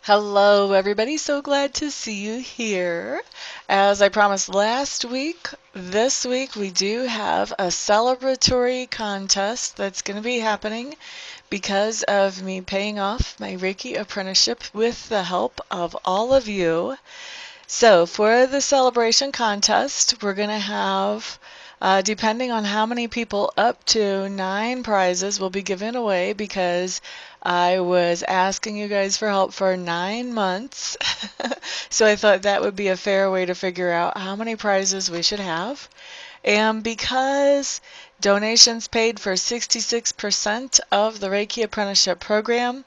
Hello, everybody. So glad to see you here. As I promised last week, this week we do have a celebratory contest that's going to be happening because of me paying off my Reiki apprenticeship with the help of all of you. So, for the celebration contest, we're going to have, depending on how many people, up to 9 prizes will be given away because I was asking you guys for help for 9 months. So, I thought that would be a fair way to figure out how many prizes we should have. And because donations paid for 66% of the Reiki apprenticeship program,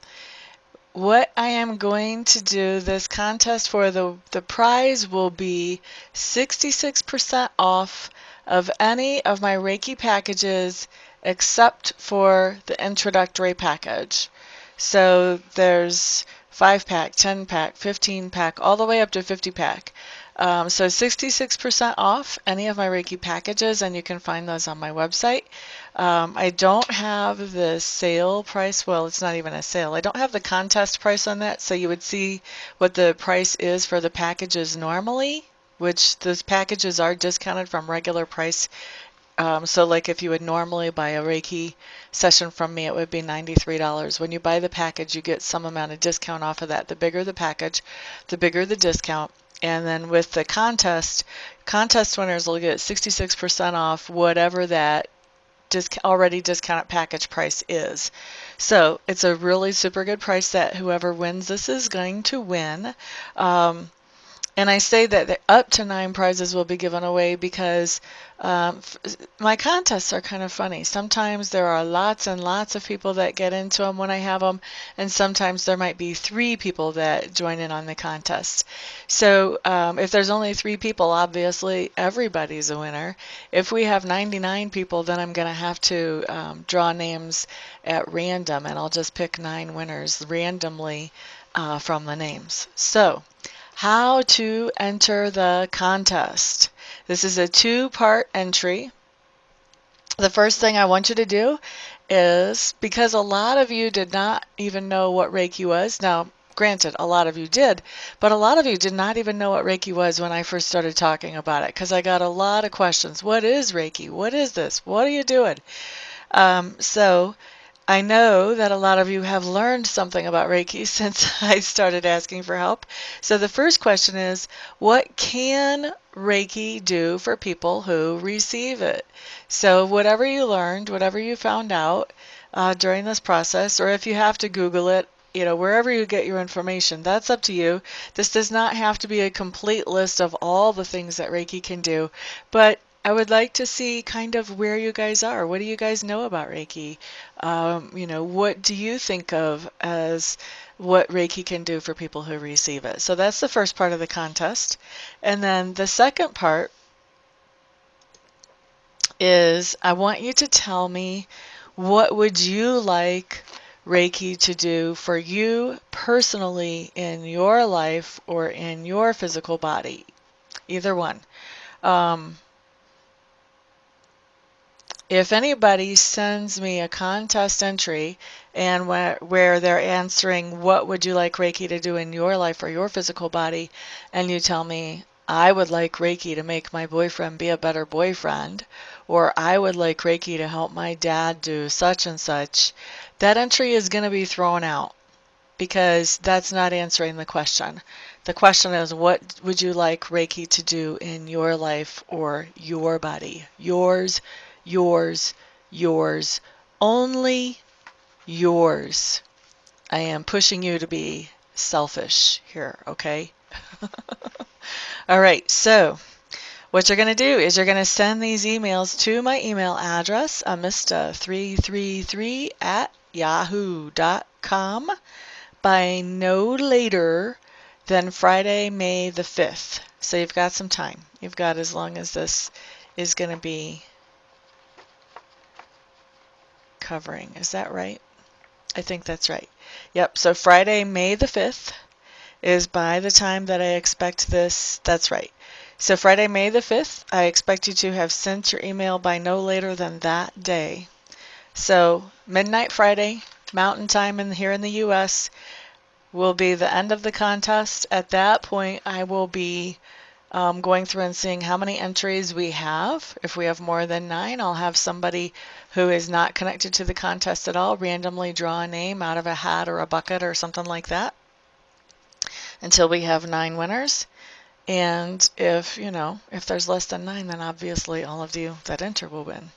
what I am going to do, this contest for the prize will be 66% off of any of my Reiki packages except for the introductory package. So there's 5 pack, 10 pack, 15 pack, all the way up to 50 pack. So 66% off any of my Reiki packages, and you can find those on my website. I don't have the sale price. Well, it's not even a sale. I don't have the contest price on that, so you would see what the price is for the packages normally, which those packages are discounted from regular price. So like if you would normally buy a Reiki session from me, it would be $93. When you buy the package, you get some amount of discount off of that. The bigger the package, the bigger the discount. And then with the contest winners will get 66% off whatever that already discounted package price is. So it's a really super good price that whoever wins this is going to win. Um, and I say that up to 9 prizes will be given away because my contests are kind of funny. Sometimes there are lots and lots of people that get into them when I have them, and sometimes there might be 3 people that join in on the contest. So if there's only 3 people, obviously everybody's a winner. If we have 99 people, then I'm going to have to draw names at random, and I'll just pick 9 winners randomly from the names. So, how to enter the contest. This is a 2-part entry. The first thing I want you to do is, because a lot of you did not even know what Reiki was. Now, granted, a lot of you did, but a lot of you did not even know what Reiki was when I first started talking about it, because I got a lot of questions. What is Reiki? What is this? What are you doing? So I know that a lot of you have learned something about Reiki since I started asking for help. So the first question is, what can Reiki do for people who receive it? So whatever you learned, whatever you found out during this process, or if you have to Google it, wherever you get your information, that's up to you. This does not have to be a complete list of all the things that Reiki can do, but I would like to see kind of where you guys are. What do you guys know about Reiki? What do you think of as what Reiki can do for people who receive it? So that's the first part of the contest. And then the second part is I want you to tell me, what would you like Reiki to do for you personally in your life or in your physical body? Either one. Um, If anybody sends me a contest entry and where they're answering what would you like Reiki to do in your life or your physical body, and you tell me, I would like Reiki to make my boyfriend be a better boyfriend, or I would like Reiki to help my dad do such and such, that entry is going to be thrown out because that's not answering the question. The question is, what would you like Reiki to do in your life or your body? Yours, yours, yours, only yours. I am pushing you to be selfish here, okay? All right, so what you're going to do is you're going to send these emails to my email address, amista333 at yahoo.com, by no later than Friday, May the 5th. So you've got some time. You've got as long as this is going to be covering. Is that right? I think that's right. Yep, so Friday, May the 5th is by the time that I expect this. That's right. So Friday, May the 5th, I expect you to have sent your email by no later than that day. So midnight Friday, Mountain Time here in the U.S., will be the end of the contest. At that point, I will be going through and seeing how many entries we have. If we have more than 9, I'll have somebody who is not connected to the contest at all randomly draw a name out of a hat or a bucket or something like that until we have 9 winners. And if there's less than 9, then obviously all of you that enter will win.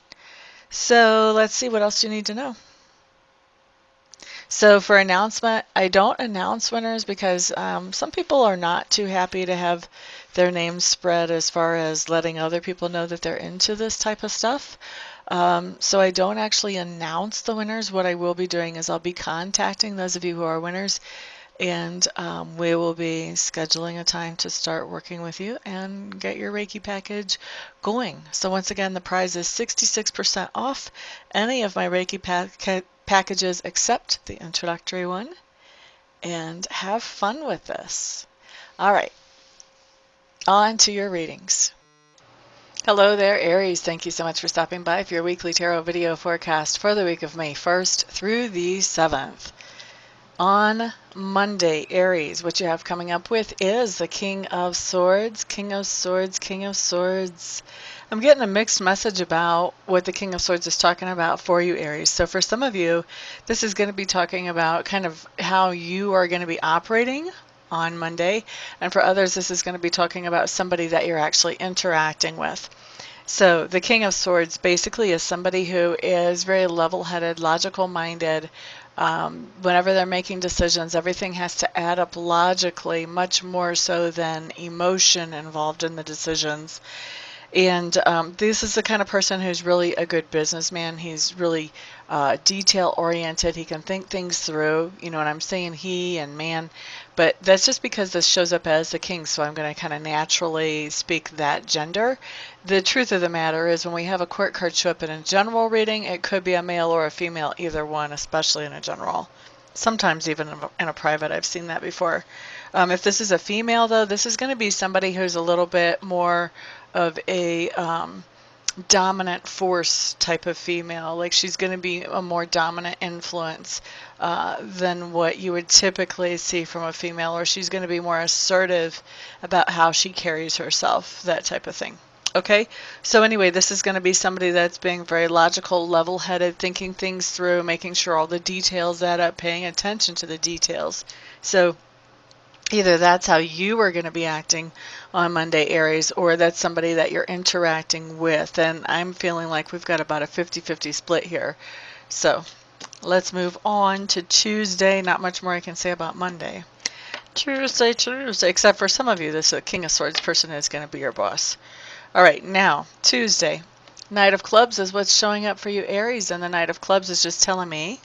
So let's see, what else do you need to know? So for announcement, I don't announce winners because some people are not too happy to have their names spread as far as letting other people know that they're into this type of stuff. So I don't actually announce the winners. What I will be doing is I'll be contacting those of you who are winners, and we will be scheduling a time to start working with you and get your Reiki package going. So once again, the prize is 66% off any of my Reiki packages except the introductory one. And have fun with this. All right, on to your readings. Hello there, Aries. Thank you so much for stopping by for your weekly tarot video forecast for the week of May 1st through the 7th. On Monday, Aries, what you have coming up with is the King of Swords, King of Swords, King of Swords. I'm getting a mixed message about what the King of Swords is talking about for you, Aries. So for some of you, this is going to be talking about kind of how you are going to be operating on Monday. And for others, this is going to be talking about somebody that you're actually interacting with. So the King of Swords basically is somebody who is very level-headed, logical-minded. Whenever they're making decisions, everything has to add up logically, much more so than emotion involved in the decisions. And this is the kind of person who's really a good businessman. He's really detail-oriented. He can think things through. You know what I'm saying? He and man. But that's just because this shows up as the king, so I'm going to kind of naturally speak that gender. The truth of the matter is when we have a court card show up in a general reading, it could be a male or a female, either one, especially in a general. Sometimes even in a private, I've seen that before. If this is a female, though, this is going to be somebody who's a little bit more of a dominant force type of female. Like she's going to be a more dominant influence than what you would typically see from a female, or she's going to be more assertive about how she carries herself, that type of thing. Okay, so anyway, this is going to be somebody that's being very logical, level-headed, thinking things through, making sure all the details add up, paying attention to the details. So either that's how you are going to be acting on Monday, Aries, or that's somebody that you're interacting with. And I'm feeling like we've got about a 50-50 split here. So let's move on to Tuesday. Not much more I can say about Monday. Tuesday, except for some of you, this King of Swords person is going to be your boss. All right, now, Tuesday. Knight of Clubs is what's showing up for you, Aries, and the Knight of Clubs is just telling me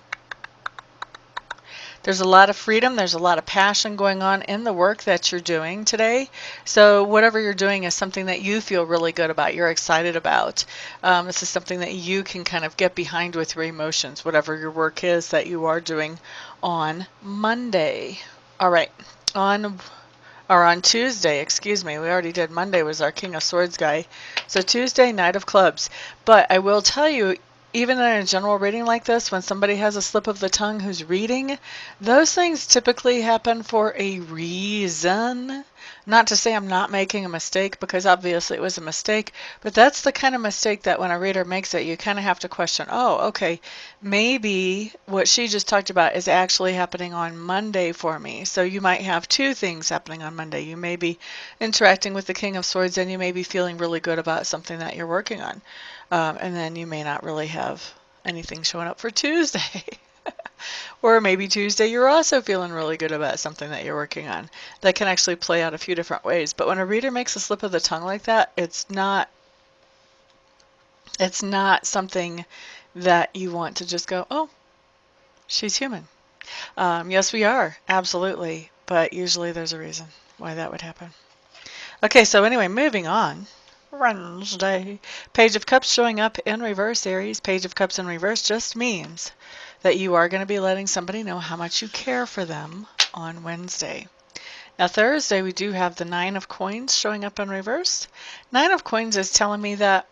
there's a lot of freedom, there's a lot of passion going on in the work that you're doing today. So whatever you're doing is something that you feel really good about, you're excited about. This is something that you can kind of get behind with your emotions, whatever your work is that you are doing on Monday. All right, on Tuesday, excuse me, we already did. Monday was our King of Swords guy. So Tuesday, Knight of Clubs. But I will tell you, even in a general reading like this, when somebody has a slip of the tongue who's reading, those things typically happen for a reason. Not to say I'm not making a mistake, because obviously it was a mistake, but that's the kind of mistake that when a reader makes it, you kind of have to question, oh, okay, maybe what she just talked about is actually happening on Monday for me. So you might have two things happening on Monday. You may be interacting with the King of Swords, and you may be feeling really good about something that you're working on. And then you may not really have anything showing up for Tuesday. Or maybe Tuesday you're also feeling really good about something that you're working on. That can actually play out a few different ways. But when a reader makes a slip of the tongue like that, it's not something that you want to just go, oh, she's human. Yes, we are. Absolutely. But usually there's a reason why that would happen. Okay, so anyway, moving on. Wednesday. Page of Cups showing up in reverse, Aries. Page of Cups in reverse just means that you are going to be letting somebody know how much you care for them on Wednesday. Now Thursday, we do have the Nine of Coins showing up in reverse. Nine of Coins is telling me that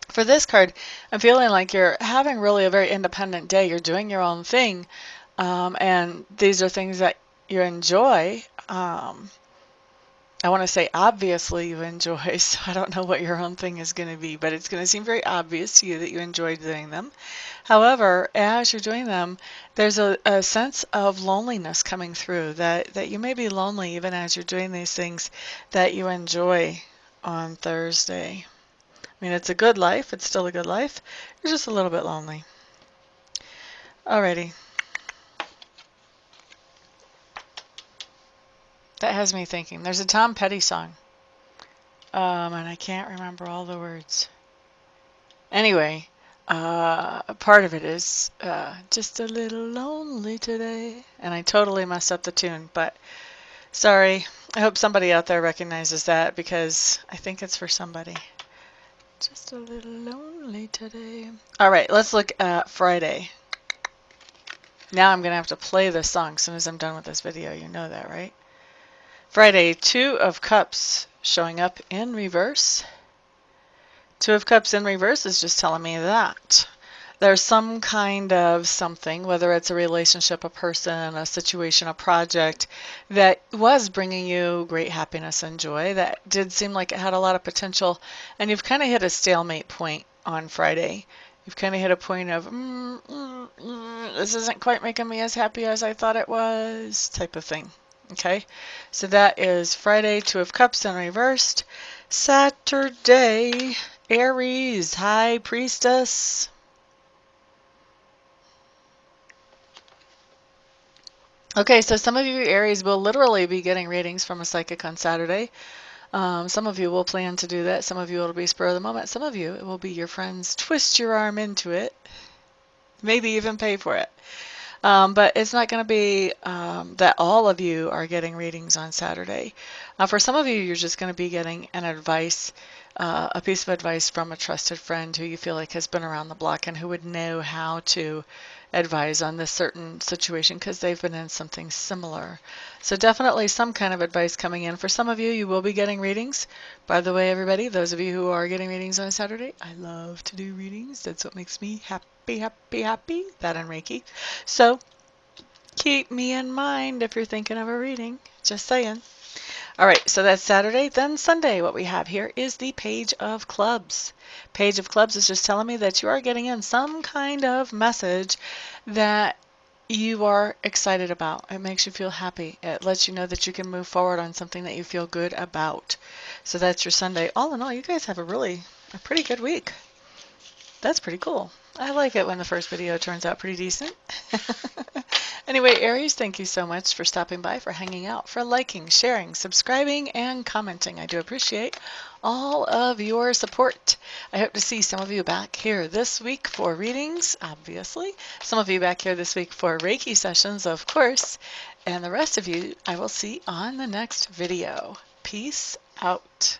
for this card, I'm feeling like you're having really a very independent day. You're doing your own thing, And these are things that you enjoy. I want to say obviously you enjoy, so I don't know what your own thing is going to be, but it's going to seem very obvious to you that you enjoy doing them. However, as you're doing them, there's a sense of loneliness coming through, that you may be lonely even as you're doing these things that you enjoy on Thursday. I mean, it's a good life. It's still a good life. You're just a little bit lonely. Alrighty. That has me thinking. There's a Tom Petty song. And I can't remember all the words. Anyway, part of it is just a little lonely today. And I totally messed up the tune, but sorry. I hope somebody out there recognizes that because I think it's for somebody. Just a little lonely today. All right, let's look at Friday. Now I'm going to have to play this song as soon as I'm done with this video. You know that, right? Friday, 2 of Cups showing up in reverse. 2 of Cups in reverse is just telling me that there's some kind of something, whether it's a relationship, a person, a situation, a project, that was bringing you great happiness and joy, that did seem like it had a lot of potential, and you've kind of hit a stalemate point on Friday. You've kind of hit a point of, this isn't quite making me as happy as I thought it was, type of thing. Okay, so that is Friday, 2 of Cups in reversed. Saturday, Aries, High Priestess. Okay, so some of you Aries will literally be getting readings from a psychic on Saturday. Some of you will plan to do that. Some of you will be spur of the moment. Some of you, it will be your friends twist your arm into it, maybe even pay for it. But it's not going to be that all of you are getting readings on Saturday. For some of you, you're just going to be getting an advice, a piece of advice from a trusted friend who you feel like has been around the block and who would know how to advise on this certain situation because they've been in something similar. So definitely some kind of advice coming in. For some of you, you will be getting readings. By the way, everybody, those of you who are getting readings on Saturday, I love to do readings. That's what makes me happy, happy, happy. That and Reiki. So keep me in mind if you're thinking of a reading. Just saying. All right, so that's Saturday. Then Sunday, what we have here is the Page of Clubs. Page of Clubs is just telling me that you are getting in some kind of message that you are excited about. It makes you feel happy. It lets you know that you can move forward on something that you feel good about. So that's your Sunday. All in all, you guys have a pretty good week. That's pretty cool. I like it when the first video turns out pretty decent. Anyway, Aries, thank you so much for stopping by, for hanging out, for liking, sharing, subscribing, and commenting. I do appreciate all of your support. I hope to see some of you back here this week for readings, obviously. Some of you back here this week for Reiki sessions, of course. And the rest of you, I will see on the next video. Peace out.